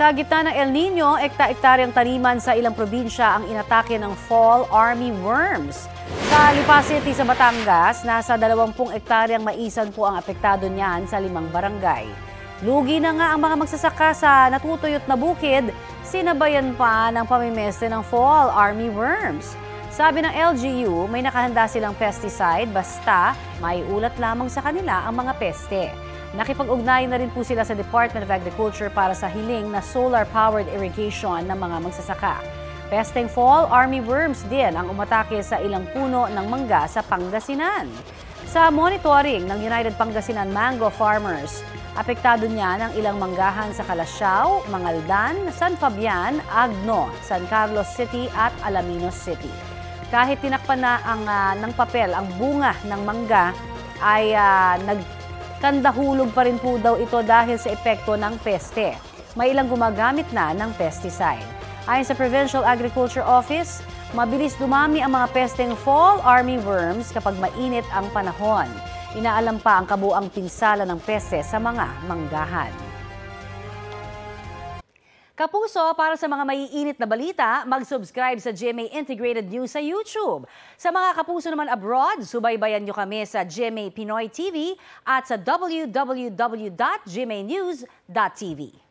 Sa gitna ng El Nino, ekta-ektaryang taniman sa ilang probinsya ang inatake ng fall army worms. Sa Lipa City sa Batangas, nasa 20 ektaryang maisan po ang apektado niyan sa 5 barangay. Lugi na nga ang mga magsasaka sa natutuyot na bukid, sinabayan pa ng pamimeste ng fall army worms. Sabi ng LGU, may nakahanda silang pesticide basta may ulat lamang sa kanila ang mga peste. Nakipag-ugnayan na rin po sila sa Department of Agriculture para sa hiling na solar-powered irrigation ng mga magsasaka. Pesteng fall army worms din ang umatake sa ilang puno ng mangga sa Pangasinan. Sa monitoring ng United Pangasinan Mango Farmers, apektado niya ng ilang manggahan sa Calasiao, Mangaldan, San Fabian, Agno, San Carlos City at Alaminos City. Kahit tinakpan na ng papel ang bunga ng mangga, ay nagkandahulog pa rin po daw ito dahil sa epekto ng peste. May ilang gumagamit na ng pesticide. Ayon sa Provincial Agriculture Office, mabilis dumami ang mga pesteng fall army worms kapag mainit ang panahon. Inaalam pa ang kabuang pinsala ng peste sa mga manggahan. Kapuso, para sa mga maiinit na balita, mag-subscribe sa GMA Integrated News sa YouTube. Sa mga kapuso naman abroad, subaybayan nyo kami sa GMA Pinoy TV at sa www.gmanews.tv.